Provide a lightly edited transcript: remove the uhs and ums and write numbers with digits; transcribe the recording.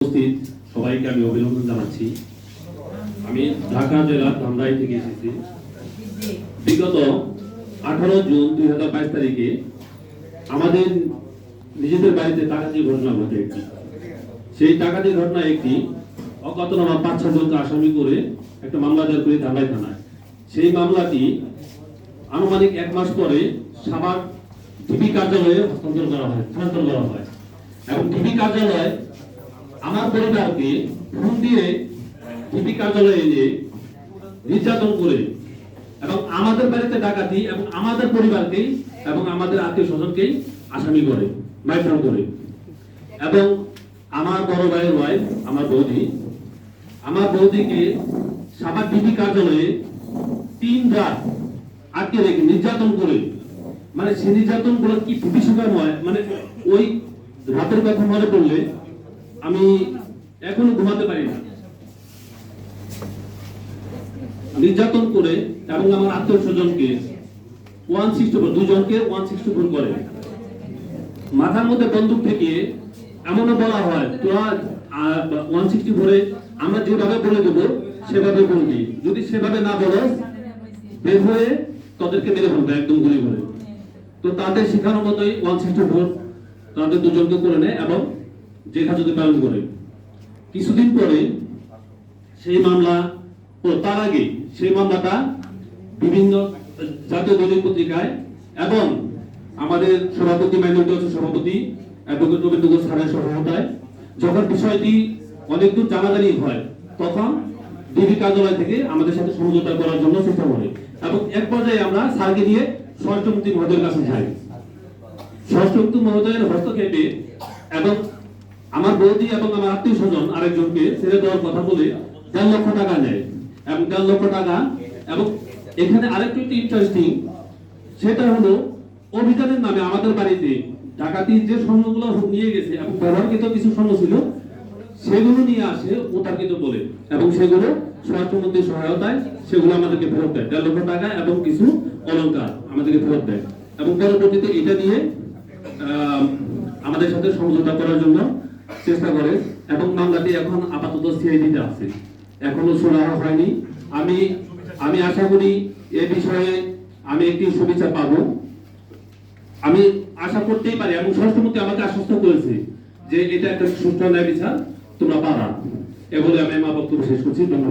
উপস্থিত সবাইকে আমি অভিনন্দন জানাচ্ছি। আমি ঢাকা জেলার ধামরাই থেকে এসেছি। বিগত 18 জুন 2022 তারিখে আমাদের নিজেদের বাড়িতে ডাকাতির ঘটনা ঘটে একটি। সেই ডাকাতির ঘটনা একটি অজ্ঞাতনামা 5-6 জনকে আসামি করে একটা মামলা দায়ের করে ধামরাই থানায়। সেই মামলাটি আনুমানিক 1 মাস পরে সাভার ডিবি কার্যালয়ে স্থানান্তর করা হয় এবং ডিবি কার্যালয় আমার পরিবারকে ফোন দিয়ে ডিবি কার্যালয়ে এনে নির্যাতন করে এবং আমাদের বাড়িতে ডাকাতি এবং আমাদের পরিবারকেই এবং আমাদের আত্মীয় স্বজনকেই আসামি করে মাইফার করে এবং আমার বড় ভাইয়ের ওয়াইফ আমার বৌদিকে সাভার ডিবি কার্যালয়ে 3 রাত আটকে রেখে নির্যাতন করে, মানে সে নির্যাতন গুলো কি ভীতিসুকাময়, মানে ওই রাতের কথা মনে পড়লে আমি এখনো ঘুমাতে পারি না। নির্যাতন করে এবং আমার আত্মীয় স্বজনকে 164 দুজনকে 164 করে মাথার মধ্যে বন্দুক থেকে এমনও বলা হয় তোরা 164 আমরা যেভাবে বলে দেবো সেভাবে বলবি, যদি সেভাবে না বলো বের হয়ে তাদেরকে মেরে ফেলবে একদম গুলি করে। তো তাদের শেখানোর মতোই 164 তাদের দুজনকে করে নেয় এবং জেল হাজতে পালন করে। কিছুদিন পরে সেই মামলা তার আগে সেই মামলাটা বিভিন্ন জাতীয় দৈনিক পত্রিকায় এবং আমাদের সভাপতি মাইনরিটি সভাপতি অ্যাডভোকেট রবীন্দ্র ঘোষ স্যারের সহায়তায় যখন বিষয়টি অনেক দূর জানাজানি হয় তখন ডিবি কার্যালয় থেকে আমাদের সাথে সমঝোতা করার জন্য চেষ্টা করে এবং এক পর্যায়ে আমরা স্যারকে নিয়ে স্বরাষ্ট্রমন্ত্রী মহোদয়ের কাছে যাই। স্বরাষ্ট্রমন্ত্রী মহোদয়ের হস্তক্ষেপে এবং আমার বৌদি এবং আমার আত্মীয় স্বজন আরেকজনকে ছেড়ে দেওয়ার কথা বলে 1.5 লক্ষ টাকা নেয় এবং 1.5 লক্ষ টাকা। এবং এখানে আরেকটু ইন্টারেস্টিং, সেটা হলো অভিযানের নামে আমাদের বাড়িতে ডাকাতির যে স্বর্ণগুলো নিয়ে গেছে এবং ব্যবহারকৃত কিছু স্বর্ণ ছিল সেগুলো নিয়ে আসে প্রতারিত বলে এবং সেগুলো স্বরাষ্ট্রমন্ত্রীর সহায়তায় সেগুলো আমাদেরকে ফেরত দেয়। 1.5 লক্ষ টাকা এবং কিছু অলংকার আমাদেরকে ফেরত দেয় এবং পরবর্তীতে এটা নিয়ে আমাদের সাথে সমঝোতা করার জন্য চেষ্টা করে এবং মামলাটি এখন আপাতত সিআইডিতে আছে, এখনো সুরাহা হয়নি। আমি আশা করি এই বিষয়ে আমি একটি সুবিচার পাবো, আমি আশা করতেই পারি এবং স্বরাষ্ট্রমন্ত্রী আমাকে আশ্বস্ত করেছে যে এটা একটা সুষ্ঠু ন্যায় বিচার তোমরা পাবা। এ বলে আমি আমার বক্তব্য শেষ করছি। ধন্যবাদ।